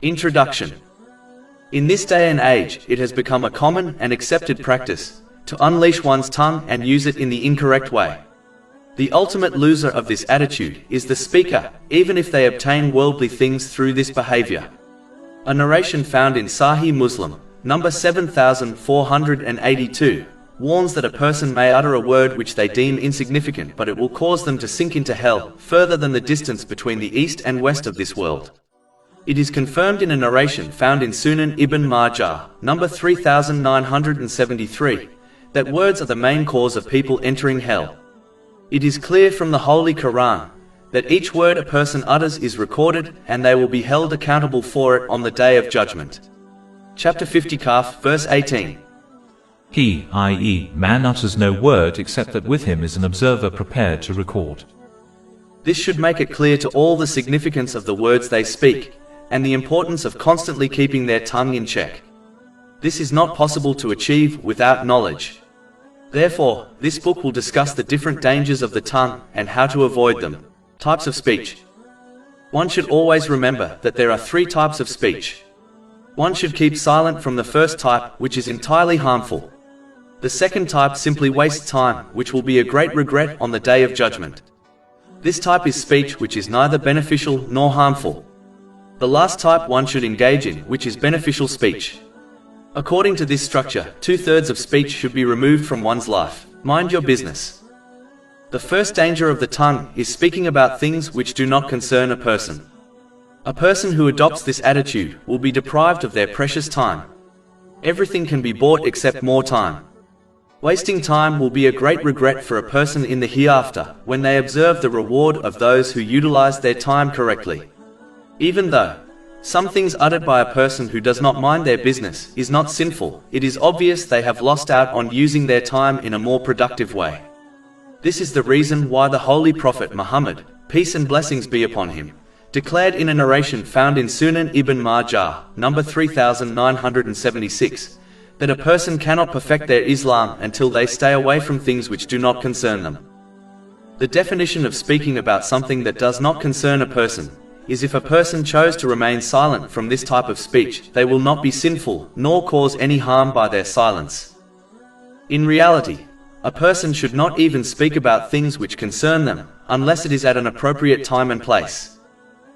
Introduction. In this day and age, it has become a common and accepted practice to unleash one's tongue and use it in the incorrect way. The ultimate loser of this attitude is the speaker, even if they obtain worldly things through this behavior. A narration found in Sahih Muslim, number 7482, warns that a person may utter a word which they deem insignificant, but it will cause them to sink into hell, further than the distance between the east and west of this world. It is confirmed in a narration found in Sunan Ibn Majah, number 3973, that words are the main cause of people entering hell. It is clear from the Holy Quran that each word a person utters is recorded, and they will be held accountable for it on the Day of Judgment. Chapter 50 Kaf, verse 18. He, i.e., man utters no word except that with him is an observer prepared to record. This should make it clear to all the significance of the words they speak, and the importance of constantly keeping their tongue in check. This is not possible to achieve without knowledge. Therefore, this book will discuss the different dangers of the tongue and how to avoid them. Types of speech. One should always remember that there are 3 types of speech. One should keep silent from the first type, which is entirely harmful. The second type simply wastes time, which will be a great regret on the Day of Judgment. This type is speech which is neither beneficial nor harmful. The last type one should engage in, which is beneficial speech. According to this structure, 2/3 of speech should be removed from one's life. Mind your business. The first danger of the tongue is speaking about things which do not concern a person. A person who adopts this attitude will be deprived of their precious time. Everything can be bought except more time. Wasting time will be a great regret for a person in the hereafter, when they observe the reward of those who utilize their time correctly. Even though some things uttered by a person who does not mind their business is not sinful, it is obvious they have lost out on using their time in a more productive way. This is the reason why the Holy Prophet Muhammad, peace and blessings be upon him, declared in a narration found in Sunan Ibn Majah, number 3976, that a person cannot perfect their Islam until they stay away from things which do not concern them. The definition of speaking about something that does not concern a person is if a person chose to remain silent from this type of speech, they will not be sinful, nor cause any harm by their silence. In reality, a person should not even speak about things which concern them, unless it is at an appropriate time and place.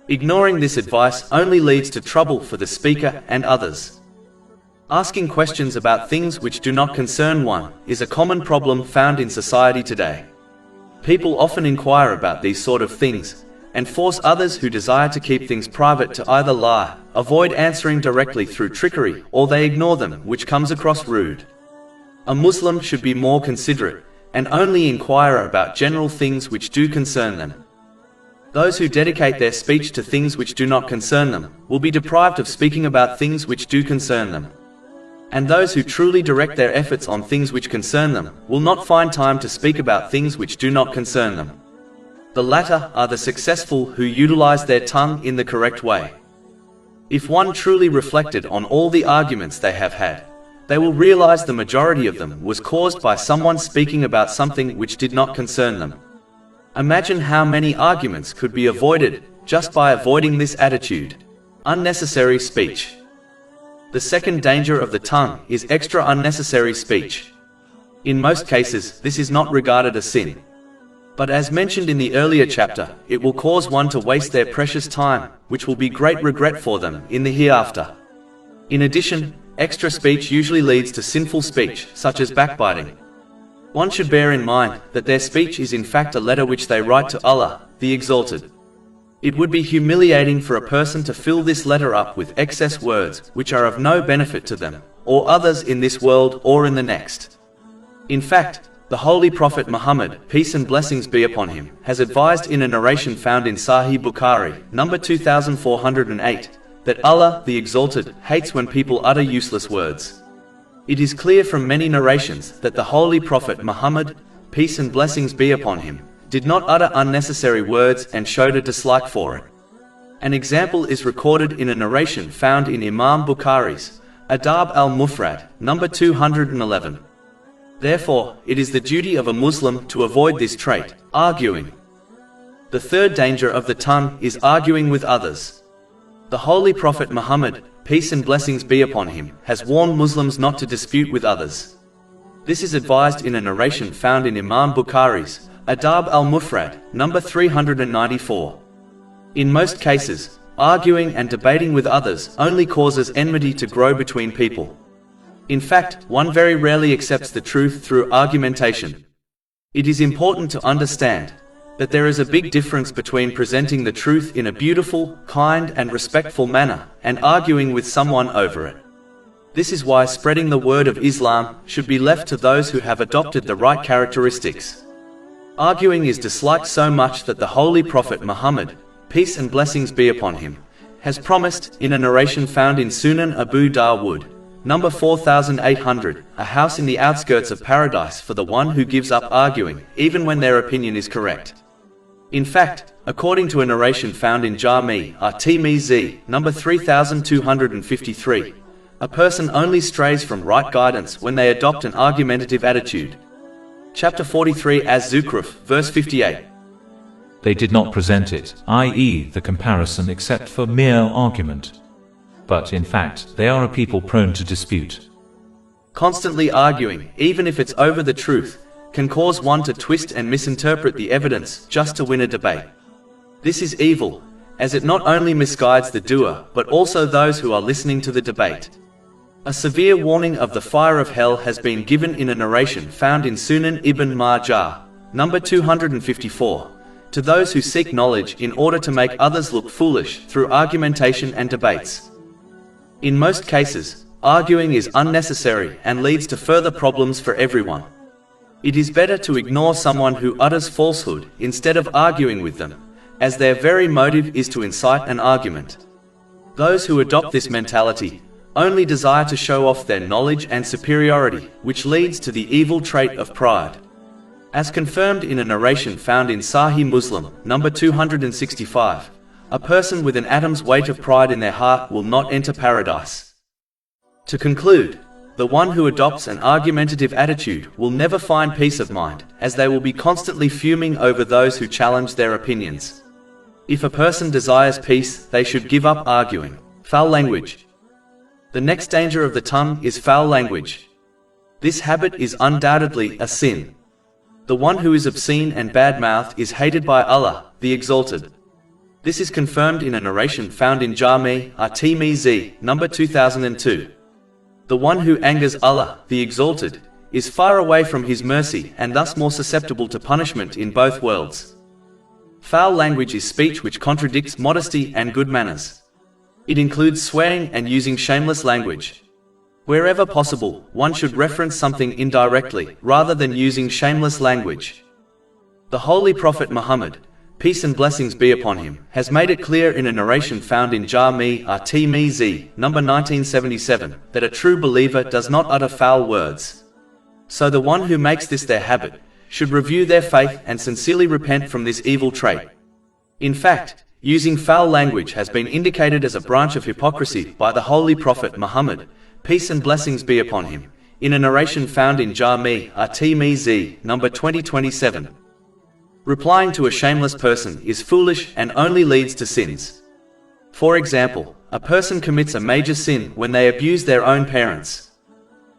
Ignoring this advice only leads to trouble for the speaker and others. Asking questions about things which do not concern one is a common problem found in society today. People often inquire about these sort of things, and force others who desire to keep things private to either lie, avoid answering directly through trickery, or they ignore them, which comes across rude. A Muslim should be more considerate, and only inquire about general things which do concern them. Those who dedicate their speech to things which do not concern them will be deprived of speaking about things which do concern them. And those who truly direct their efforts on things which concern them will not find time to speak about things which do not concern them. The latter are the successful who utilize their tongue in the correct way. If one truly reflected on all the arguments they have had, they will realize the majority of them was caused by someone speaking about something which did not concern them. Imagine how many arguments could be avoided just by avoiding this attitude. Unnecessary speech. The second danger of the tongue is extra unnecessary speech. In most cases, this is not regarded a sin. But as mentioned in the earlier chapter, it will cause one to waste their precious time, which will be great regret for them in the hereafter. In addition, extra speech usually leads to sinful speech, such as backbiting. One should bear in mind that their speech is in fact a letter which they write to Allah, the Exalted. It would be humiliating for a person to fill this letter up with excess words, which are of no benefit to them, or others in this world or in the next. In fact, the Holy Prophet Muhammad, peace and blessings be upon him, has advised in a narration found in Sahih Bukhari, number 2408, that Allah, the Exalted, hates when people utter useless words. It is clear from many narrations that the Holy Prophet Muhammad, peace and blessings be upon him, did not utter unnecessary words and showed a dislike for it. An example is recorded in a narration found in Imam Bukhari's Adab al-Mufrad, number 211. Therefore, it is the duty of a Muslim to avoid this trait, arguing. The third danger of the tongue is arguing with others. The Holy Prophet Muhammad, peace and blessings be upon him, has warned Muslims not to dispute with others. This is advised in a narration found in Imam Bukhari's Adab al-Mufrad, number 394. In most cases, arguing and debating with others only causes enmity to grow between people. In fact, one very rarely accepts the truth through argumentation. It is important to understand that there is a big difference between presenting the truth in a beautiful, kind and respectful manner and arguing with someone over it. This is why spreading the word of Islam should be left to those who have adopted the right characteristics. Arguing is disliked so much that the Holy Prophet Muhammad, peace and blessings be upon him, has promised, in a narration found in Sunan Abu Dawud, number 4800, a house in the outskirts of paradise for the one who gives up arguing, even when their opinion is correct. In fact, according to a narration found in Jami' at-Tirmidhi, number 3253, a person only strays from right guidance when they adopt an argumentative attitude. Chapter 43 Az-Zukhruf, verse 58. They did not present it, i.e., the comparison, except for mere argument. But in fact, they are a people prone to dispute. Constantly arguing, even if it's over the truth, can cause one to twist and misinterpret the evidence just to win a debate. This is evil, as it not only misguides the doer, but also those who are listening to the debate. A severe warning of the fire of hell has been given in a narration found in Sunan Ibn Majah, number 254, to those who seek knowledge in order to make others look foolish through argumentation and debates. In most cases, arguing is unnecessary and leads to further problems for everyone. It is better to ignore someone who utters falsehood instead of arguing with them, as their very motive is to incite an argument. Those who adopt this mentality only desire to show off their knowledge and superiority, which leads to the evil trait of pride. As confirmed in a narration found in Sahih Muslim, number 265, a person with an atom's weight of pride in their heart will not enter paradise. To conclude, the one who adopts an argumentative attitude will never find peace of mind, as they will be constantly fuming over those who challenge their opinions. If a person desires peace, they should give up arguing. Foul language. The next danger of the tongue is foul language. This habit is undoubtedly a sin. The one who is obscene and bad-mouthed is hated by Allah, the Exalted. This is confirmed in a narration found in Jami' at-Tirmidhi, number 2002. The one who angers Allah, the Exalted, is far away from His mercy and thus more susceptible to punishment in both worlds. Foul language is speech which contradicts modesty and good manners. It includes swearing and using shameless language. Wherever possible, one should reference something indirectly, rather than using shameless language. The Holy Prophet Muhammad, peace and blessings be upon him, has made it clear in a narration found in Jami' at-Tirmidhi, number 1977, that a true believer does not utter foul words. So the one who makes this their habit should review their faith and sincerely repent from this evil trait. In fact, using foul language has been indicated as a branch of hypocrisy by the Holy Prophet Muhammad, peace and blessings be upon him, in a narration found in Jami' at-Tirmidhi, number 2027. Replying to a shameless person is foolish and only leads to sins. For example, a person commits a major sin when they abuse their own parents.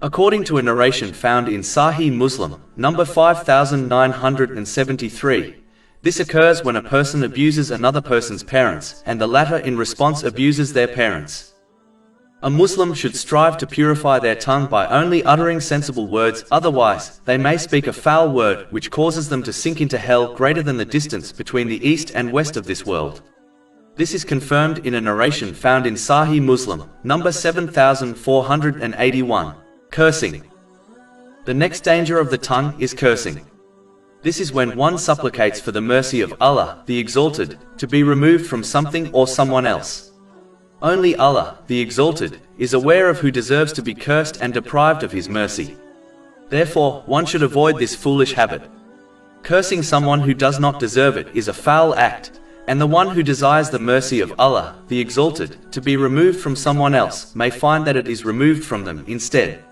According to a narration found in Sahih Muslim, number 5973, this occurs when a person abuses another person's parents and the latter in response abuses their parents. A Muslim should strive to purify their tongue by only uttering sensible words, otherwise, they may speak a foul word which causes them to sink into hell greater than the distance between the east and west of this world. This is confirmed in a narration found in Sahih Muslim, number 7481. Cursing. The next danger of the tongue is cursing. This is when one supplicates for the mercy of Allah, the Exalted, to be removed from something or someone else. Only Allah, the Exalted, is aware of who deserves to be cursed and deprived of His mercy. Therefore, one should avoid this foolish habit. Cursing someone who does not deserve it is a foul act, and the one who desires the mercy of Allah, the Exalted, to be removed from someone else may find that it is removed from them instead.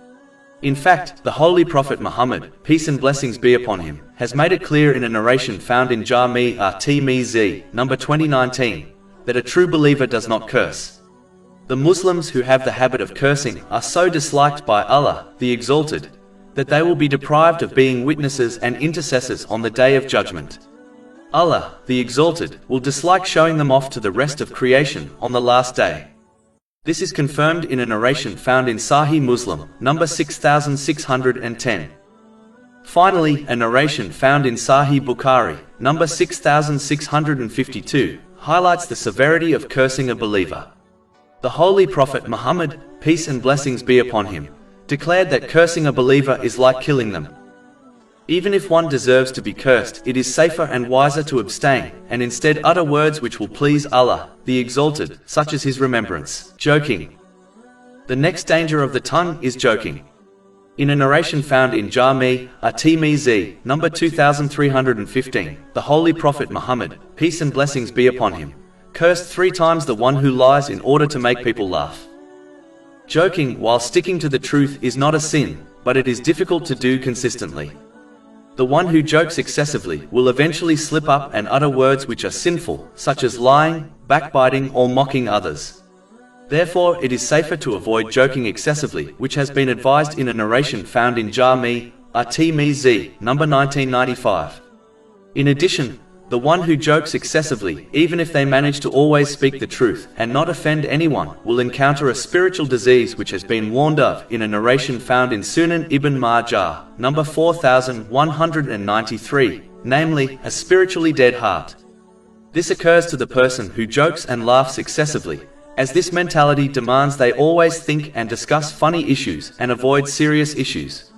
In fact, the Holy Prophet Muhammad, peace and blessings be upon him, has made it clear in a narration found in Jami' at-Tirmidhi, number 2019, that a true believer does not curse. The Muslims who have the habit of cursing are so disliked by Allah, the Exalted, that they will be deprived of being witnesses and intercessors on the Day of Judgment. Allah, the Exalted, will dislike showing them off to the rest of creation on the last day. This is confirmed in a narration found in Sahih Muslim, number 6610. Finally, a narration found in Sahih Bukhari, number 6652, highlights the severity of cursing a believer. The Holy Prophet Muhammad, peace and blessings be upon him, declared that cursing a believer is like killing them. Even if one deserves to be cursed, it is safer and wiser to abstain, and instead utter words which will please Allah, the Exalted, such as His remembrance. Joking. The next danger of the tongue is joking. In a narration found in Jami' at-Tirmidhi, number 2315, the Holy Prophet Muhammad, peace and blessings be upon him, cursed 3 times the one who lies in order to make people laugh. Joking while sticking to the truth is not a sin, but it is difficult to do consistently. The one who jokes excessively will eventually slip up and utter words which are sinful, such as lying, backbiting, or mocking others. Therefore, it is safer to avoid joking excessively, which has been advised in a narration found in Jami' at-Tirmidhi, number 1995. In addition, the one who jokes excessively, even if they manage to always speak the truth and not offend anyone, will encounter a spiritual disease which has been warned of in a narration found in Sunan Ibn Majah, number 4193, namely, a spiritually dead heart. This occurs to the person who jokes and laughs excessively, as this mentality demands they always think and discuss funny issues and avoid serious issues.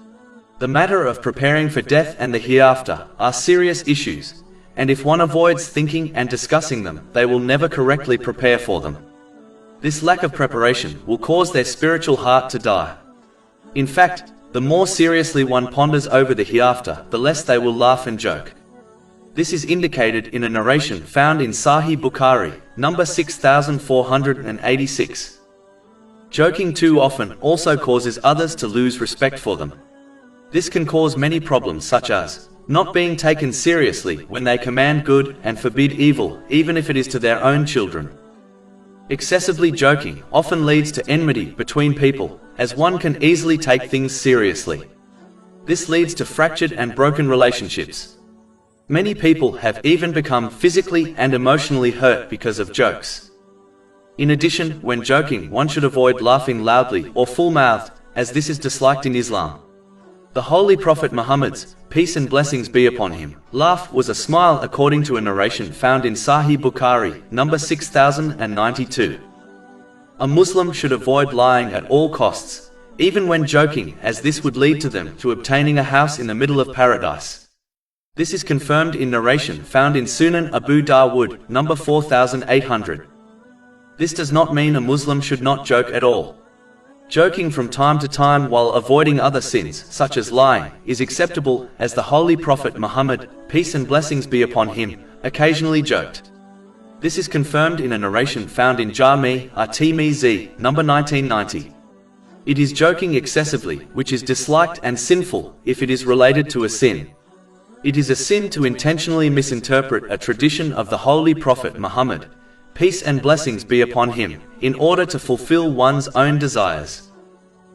The matter of preparing for death and the hereafter are serious issues, and if one avoids thinking and discussing them, they will never correctly prepare for them. This lack of preparation will cause their spiritual heart to die. In fact, the more seriously one ponders over the hereafter, the less they will laugh and joke. This is indicated in a narration found in Sahih Bukhari, number 6486. Joking too often also causes others to lose respect for them. This can cause many problems such as not being taken seriously when they command good and forbid evil, even if it is to their own children. Excessively joking often leads to enmity between people, as one can easily take things seriously. This leads to fractured and broken relationships. Many people have even become physically and emotionally hurt because of jokes. In addition, when joking, one should avoid laughing loudly or full-mouthed, as this is disliked in Islam. The Holy Prophet Muhammad's, peace and blessings be upon him, laugh was a smile according to a narration found in Sahih Bukhari, number 6092. A Muslim should avoid lying at all costs, even when joking, as this would lead to them to obtaining a house in the middle of paradise. This is confirmed in narration found in Sunan Abu Dawud, number 4800. This does not mean a Muslim should not joke at all. Joking from time to time while avoiding other sins, such as lying, is acceptable, as the Holy Prophet Muhammad, peace and blessings be upon him, occasionally joked. This is confirmed in a narration found in Jami' at-Tirmidhi, number 1990. It is joking excessively, which is disliked and sinful, if it is related to a sin. It is a sin to intentionally misinterpret a tradition of the Holy Prophet Muhammad, peace and blessings be upon him, in order to fulfill one's own desires.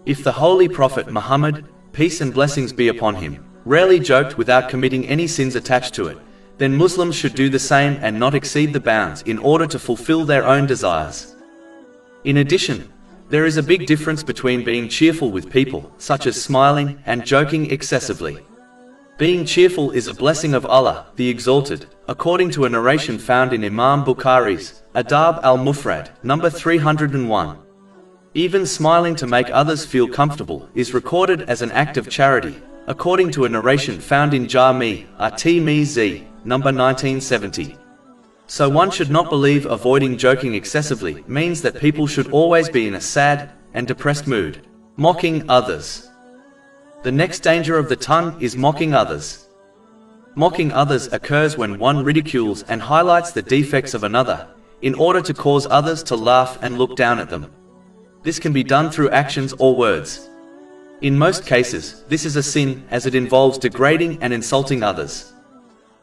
If the Holy Prophet Muhammad, peace and blessings be upon him, rarely joked without committing any sins attached to it, then Muslims should do the same and not exceed the bounds in order to fulfill their own desires. In addition, there is a big difference between being cheerful with people, such as smiling, and joking excessively. Being cheerful is a blessing of Allah, the Exalted, according to a narration found in Imam Bukhari's Adab al-Mufrad, number 301. Even smiling to make others feel comfortable is recorded as an act of charity, according to a narration found in Jami' at-Tirmidhi, number 1970. So one should not believe avoiding joking excessively means that people should always be in a sad and depressed mood, mocking others. The next danger of the tongue is mocking others. Mocking others occurs when one ridicules and highlights the defects of another, in order to cause others to laugh and look down at them. This can be done through actions or words. In most cases, this is a sin, as it involves degrading and insulting others.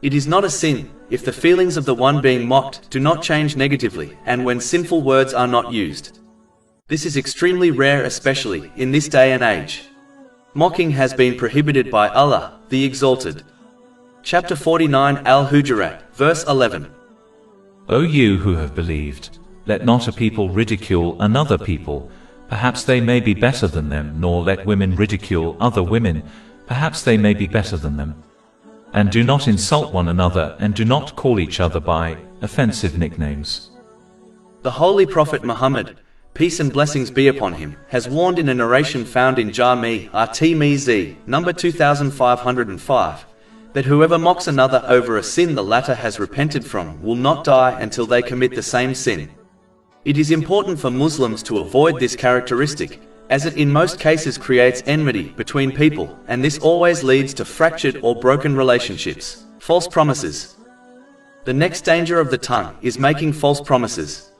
It is not a sin if the feelings of the one being mocked do not change negatively, and when sinful words are not used. This is extremely rare, especially in this day and age. Mocking has been prohibited by Allah, the Exalted. Chapter 49 Al-Hujurat, verse 11. O you who have believed, let not a people ridicule another people, perhaps they may be better than them, nor let women ridicule other women, perhaps they may be better than them. And do not insult one another, and do not call each other by offensive nicknames. The Holy Prophet Muhammad, peace and blessings be upon him, has warned in a narration found in Jami' at-Tirmizi, number 2505, that whoever mocks another over a sin the latter has repented from will not die until they commit the same sin. It is important for Muslims to avoid this characteristic, as it in most cases creates enmity between people, and this always leads to fractured or broken relationships. False promises. The next danger of the tongue is making false promises.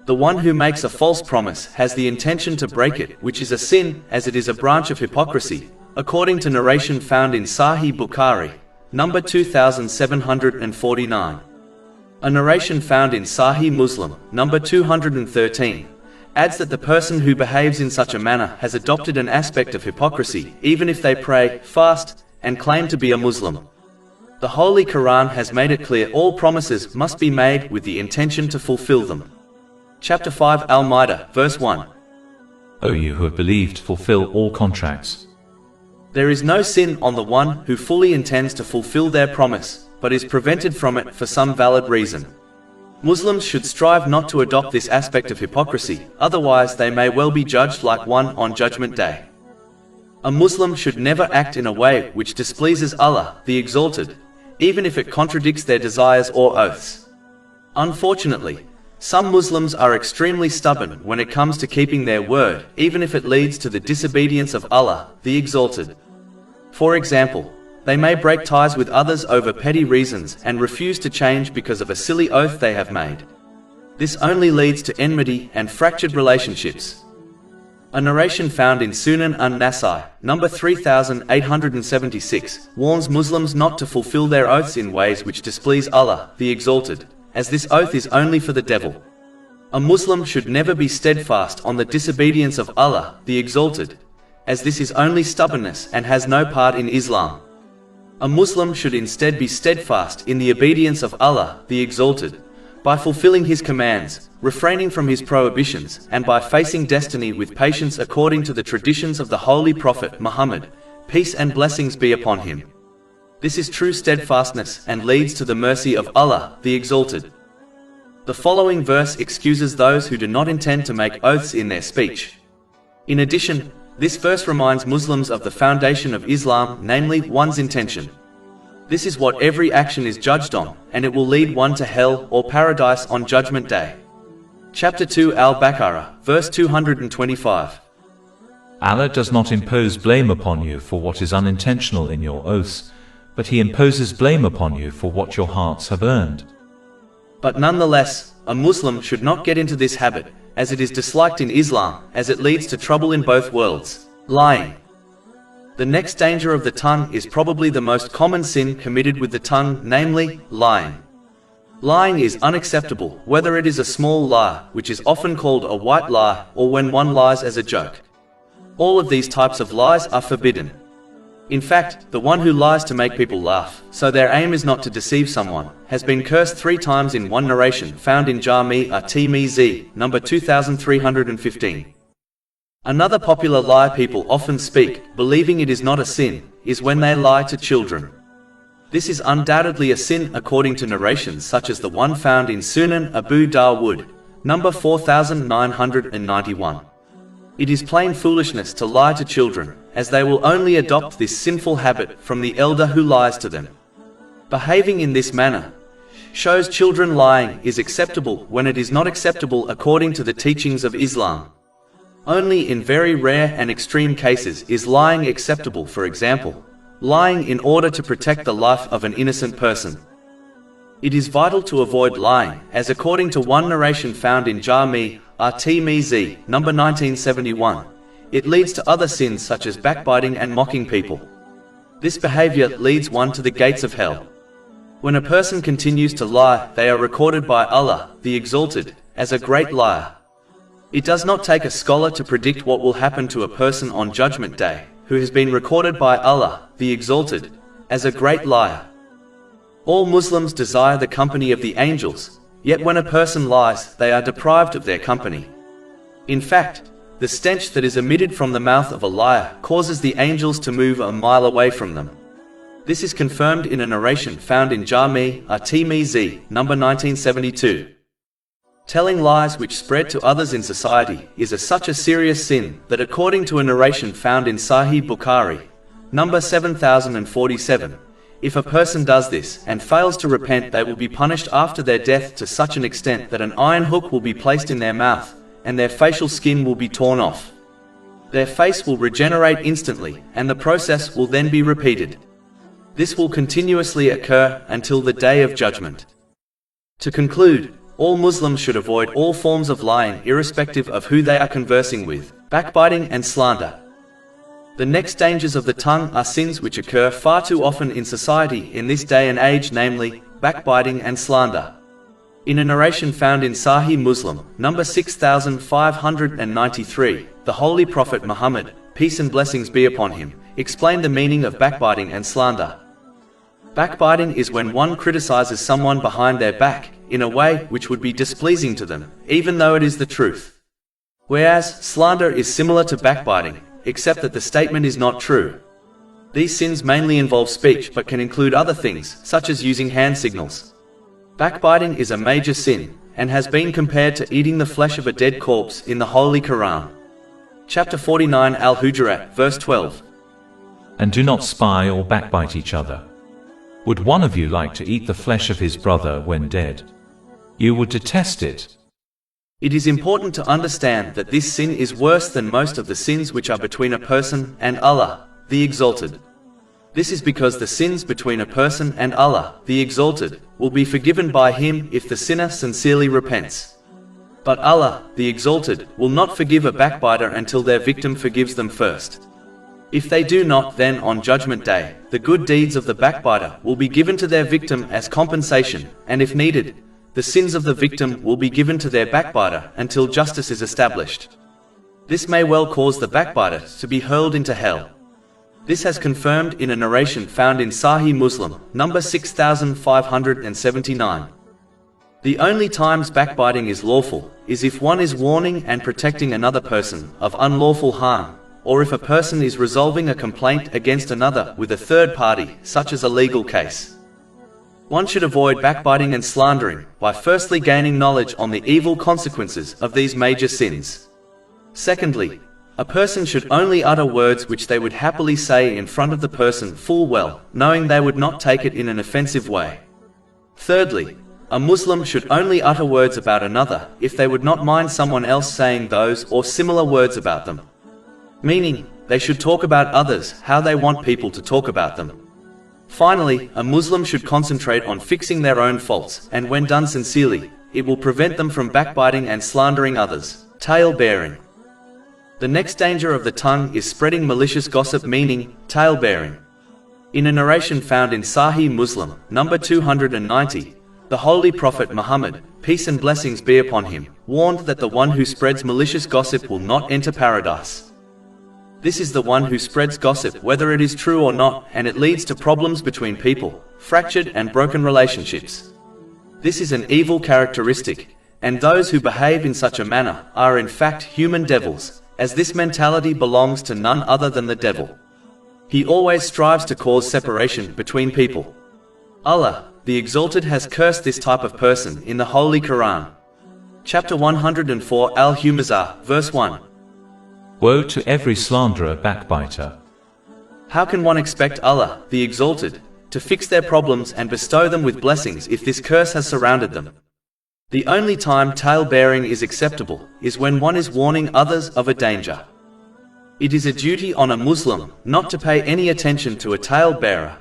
The one who makes a false promise has the intention to break it, which is a sin, as it is a branch of hypocrisy, according to narration found in Sahih Bukhari, number 2749. A narration found in Sahih Muslim, number 213, adds that the person who behaves in such a manner has adopted an aspect of hypocrisy, even if they pray, fast, and claim to be a Muslim. The Holy Quran has made it clear all promises must be made with the intention to fulfill them. Chapter 5 Al-Ma'idah, verse 1. O you who have believed, fulfill all contracts. There is no sin on the one who fully intends to fulfill their promise, but is prevented from it for some valid reason. Muslims should strive not to adopt this aspect of hypocrisy, otherwise they may well be judged like one on Judgment Day. A Muslim should never act in a way which displeases Allah, the Exalted, even if it contradicts their desires or oaths. Unfortunately, some Muslims are extremely stubborn when it comes to keeping their word, even if it leads to the disobedience of Allah, the Exalted. For example, they may break ties with others over petty reasons and refuse to change because of a silly oath they have made. This only leads to enmity and fractured relationships. A narration found in Sunan an-Nasai, number 3876, warns Muslims not to fulfill their oaths in ways which displease Allah, the Exalted, as this oath is only for the devil. A Muslim should never be steadfast on the disobedience of Allah, the Exalted, as this is only stubbornness and has no part in Islam. A Muslim should instead be steadfast in the obedience of Allah, the Exalted, by fulfilling His commands, refraining from His prohibitions, and by facing destiny with patience according to the traditions of the Holy Prophet Muhammad, peace and blessings be upon him. This is true steadfastness and leads to the mercy of Allah, the Exalted. The following verse excuses those who do not intend to make oaths in their speech. In addition, this verse reminds Muslims of the foundation of Islam, namely, one's intention. This is what every action is judged on, and it will lead one to hell or paradise on Judgment Day. Chapter 2 Al-Baqarah, verse 225. Allah does not impose blame upon you for what is unintentional in your oaths, but He imposes blame upon you for what your hearts have earned. But nonetheless, a Muslim should not get into this habit, as it is disliked in Islam, as it leads to trouble in both worlds. Lying. The next danger of the tongue is probably the most common sin committed with the tongue, namely, lying. Lying is unacceptable, whether it is a small lie, which is often called a white lie, or when one lies as a joke. All of these types of lies are forbidden. In fact, the one who lies to make people laugh, so their aim is not to deceive someone, has been cursed 3 times in one narration found in Jami' at-Tirmizi, number 2315. Another popular lie people often speak, believing it is not a sin, is when they lie to children. This is undoubtedly a sin according to narrations such as the one found in Sunan Abu Dawud, number 4991. It is plain foolishness to lie to children, as they will only adopt this sinful habit from the elder who lies to them. Behaving in this manner shows children lying is acceptable when it is not acceptable according to the teachings of Islam. Only in very rare and extreme cases is lying acceptable, for example, lying in order to protect the life of an innocent person. It is vital to avoid lying, as according to one narration found in Jami' at-Tirmizi, number 1971, it leads to other sins such as backbiting and mocking people. This behavior leads one to the gates of hell. When a person continues to lie, they are recorded by Allah, the Exalted, as a great liar. It does not take a scholar to predict what will happen to a person on Judgment Day, who has been recorded by Allah, the Exalted, as a great liar. All Muslims desire the company of the angels, yet when a person lies, they are deprived of their company. In fact, the stench that is emitted from the mouth of a liar causes the angels to move a mile away from them. This is confirmed in a narration found in Jami' at-Tirmidhi, number 1972. Telling lies which spread to others in society is such a serious sin that according to a narration found in Sahih Bukhari, number 7047, if a person does this and fails to repent, they will be punished after their death to such an extent that an iron hook will be placed in their mouth, and their facial skin will be torn off. Their face will regenerate instantly, and the process will then be repeated. This will continuously occur until the Day of Judgment. To conclude, all Muslims should avoid all forms of lying irrespective of who they are conversing with, backbiting and slander. The next dangers of the tongue are sins which occur far too often in society in this day and age, namely, backbiting and slander. In a narration found in Sahih Muslim, number 6593, the Holy Prophet Muhammad, peace and blessings be upon him, explained the meaning of backbiting and slander. Backbiting is when one criticizes someone behind their back, in a way which would be displeasing to them, even though it is the truth. Whereas, slander is similar to backbiting, except that the statement is not true. These sins mainly involve speech but can include other things, such as using hand signals. Backbiting is a major sin, and has been compared to eating the flesh of a dead corpse in the Holy Quran. Chapter 49 Al-Hujurat, verse 12. And do not spy or backbite each other. Would one of you like to eat the flesh of his brother when dead? You would detest it. It is important to understand that this sin is worse than most of the sins which are between a person and Allah, the Exalted. This is because the sins between a person and Allah, the Exalted, will be forgiven by Him if the sinner sincerely repents. But Allah, the Exalted, will not forgive a backbiter until their victim forgives them first. If they do not, then on Judgment Day, the good deeds of the backbiter will be given to their victim as compensation, and if needed, the sins of the victim will be given to their backbiter until justice is established. This may well cause the backbiter to be hurled into hell. This has confirmed in a narration found in Sahih Muslim, number 6579. The only times backbiting is lawful is if one is warning and protecting another person of unlawful harm, or if a person is resolving a complaint against another with a third party, such as a legal case. One should avoid backbiting and slandering by firstly gaining knowledge on the evil consequences of these major sins. Secondly, a person should only utter words which they would happily say in front of the person full well, knowing they would not take it in an offensive way. Thirdly, a Muslim should only utter words about another if they would not mind someone else saying those or similar words about them. Meaning, they should talk about others how they want people to talk about them. Finally, a Muslim should concentrate on fixing their own faults, and when done sincerely, it will prevent them from backbiting and slandering others, tale-bearing. The next danger of the tongue is spreading malicious gossip, meaning tale-bearing. In a narration found in Sahih Muslim, number 290, the Holy Prophet Muhammad, peace and blessings be upon him, warned that the one who spreads malicious gossip will not enter paradise. This is the one who spreads gossip whether it is true or not, and it leads to problems between people, fractured and broken relationships. This is an evil characteristic, and those who behave in such a manner are in fact human devils, as this mentality belongs to none other than the devil. He always strives to cause separation between people. Allah, the Exalted, has cursed this type of person in the Holy Quran. Chapter 104 Al-Humazah, verse 1. Woe to every slanderer, backbiter. How can one expect Allah, the Exalted, to fix their problems and bestow them with blessings if this curse has surrounded them? The only time tale-bearing is acceptable is when one is warning others of a danger. It is a duty on a Muslim not to pay any attention to a tale-bearer,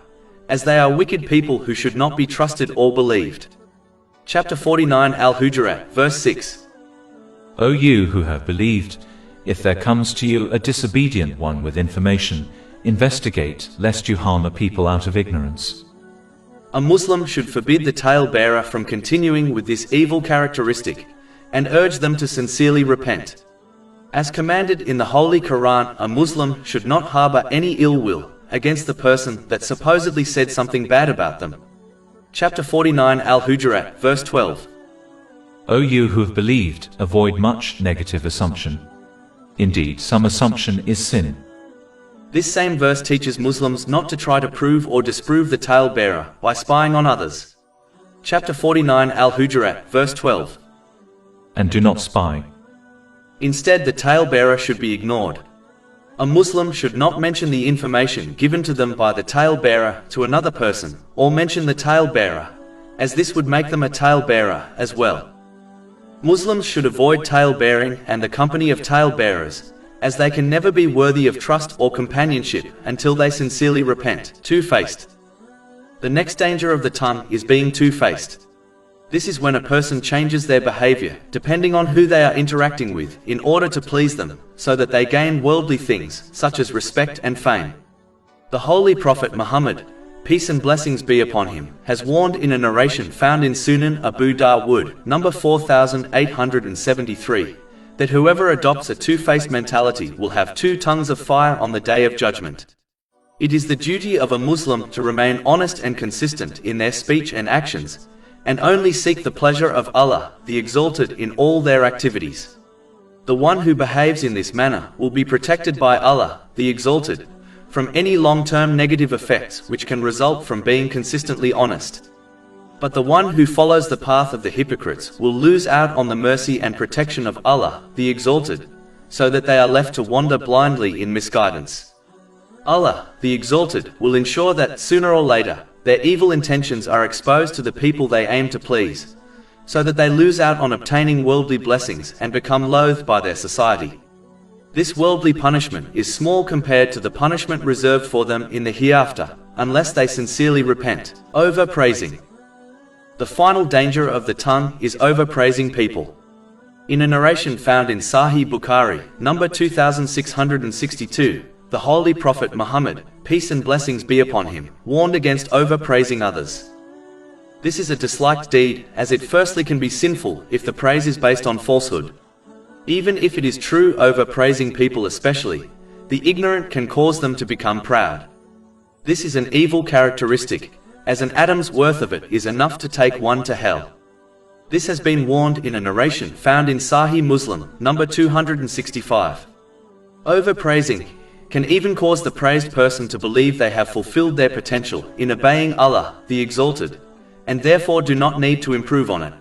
as they are wicked people who should not be trusted or believed. Chapter 49 Al-Hujurat, verse 6. O you who have believed, if there comes to you a disobedient one with information, investigate, lest you harm a people out of ignorance. A Muslim should forbid the tale-bearer from continuing with this evil characteristic, and urge them to sincerely repent. As commanded in the Holy Quran, a Muslim should not harbor any ill will against the person that supposedly said something bad about them. Chapter 49 Al-Hujurat, verse 12. O you who have believed, avoid much negative assumption. Indeed, some assumption is sin. This same verse teaches Muslims not to try to prove or disprove the tale-bearer by spying on others. Chapter 49 Al-Hujurat, verse 12. And do not spy. Instead, the tale-bearer should be ignored. A Muslim should not mention the information given to them by the tale-bearer to another person, or mention the tale-bearer, as this would make them a tale-bearer as well. Muslims should avoid tale-bearing and the company of tale-bearers, as they can never be worthy of trust or companionship until they sincerely repent. Two-faced. The next danger of the tongue is being two-faced. This is when a person changes their behavior, depending on who they are interacting with, in order to please them, so that they gain worldly things, such as respect and fame. The Holy Prophet Muhammad, peace and blessings be upon him, has warned in a narration found in Sunan Abu Dawood, number 4873, that whoever adopts a two-faced mentality will have two tongues of fire on the Day of Judgment. It is the duty of a Muslim to remain honest and consistent in their speech and actions, and only seek the pleasure of Allah, the Exalted, in all their activities. The one who behaves in this manner will be protected by Allah, the Exalted, from any long-term negative effects which can result from being consistently honest. But the one who follows the path of the hypocrites will lose out on the mercy and protection of Allah, the Exalted, so that they are left to wander blindly in misguidance. Allah, the Exalted, will ensure that sooner or later, their evil intentions are exposed to the people they aim to please, so that they lose out on obtaining worldly blessings and become loathed by their society. This worldly punishment is small compared to the punishment reserved for them in the hereafter, unless they sincerely repent. Overpraising. The final danger of the tongue is overpraising people. In a narration found in Sahih Bukhari, number 2662, the Holy Prophet Muhammad, peace and blessings be upon him, warned against overpraising others. This is a disliked deed, as it firstly can be sinful if the praise is based on falsehood. Even if it is true, overpraising people especially, the ignorant can cause them to become proud. This is an evil characteristic, as an atom's worth of it is enough to take one to hell. This has been warned in a narration found in Sahih Muslim, number 265. Overpraising can even cause the praised person to believe they have fulfilled their potential in obeying Allah, the Exalted, and therefore do not need to improve on it.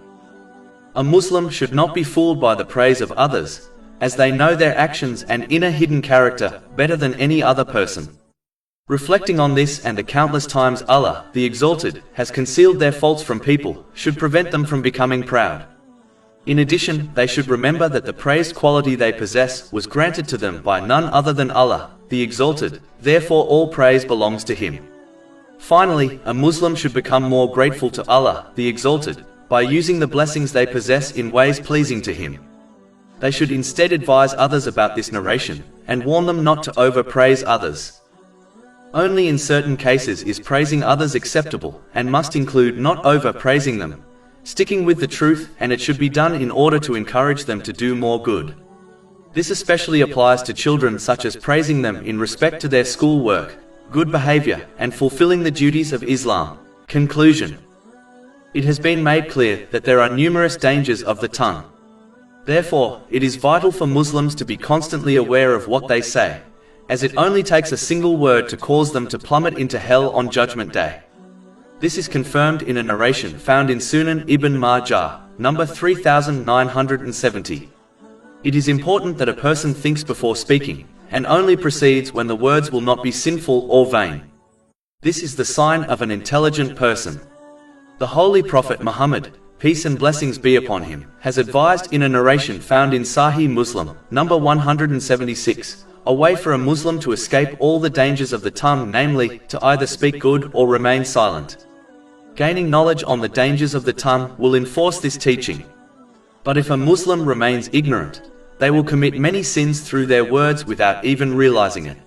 A Muslim should not be fooled by the praise of others, as they know their actions and inner hidden character better than any other person. Reflecting on this and the countless times Allah, the Exalted, has concealed their faults from people, should prevent them from becoming proud. In addition, they should remember that the praised quality they possess was granted to them by none other than Allah, the Exalted, therefore all praise belongs to Him. Finally, a Muslim should become more grateful to Allah, the Exalted, by using the blessings they possess in ways pleasing to Him. They should instead advise others about this narration, and warn them not to overpraise others. Only in certain cases is praising others acceptable, and must include not overpraising them, sticking with the truth, and it should be done in order to encourage them to do more good. This especially applies to children, such as praising them in respect to their school work, good behavior, and fulfilling the duties of Islam. Conclusion. It has been made clear that there are numerous dangers of the tongue. Therefore, it is vital for Muslims to be constantly aware of what they say, as it only takes a single word to cause them to plummet into hell on Judgment Day. This is confirmed in a narration found in Sunan Ibn Majah, number 3970. It is important that a person thinks before speaking, and only proceeds when the words will not be sinful or vain. This is the sign of an intelligent person. The Holy Prophet Muhammad, peace and blessings be upon him, has advised in a narration found in Sahih Muslim, number 176, a way for a Muslim to escape all the dangers of the tongue, namely, to either speak good or remain silent. Gaining knowledge on the dangers of the tongue will enforce this teaching. But if a Muslim remains ignorant, they will commit many sins through their words without even realizing it.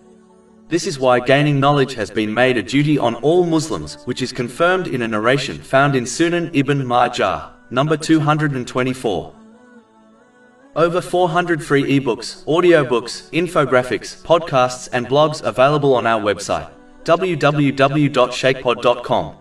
This is why gaining knowledge has been made a duty on all Muslims, which is confirmed in a narration found in Sunan Ibn Majah, number 224. Over 400 free ebooks, audiobooks, infographics, podcasts and blogs available on our website, www.shaykhpod.com.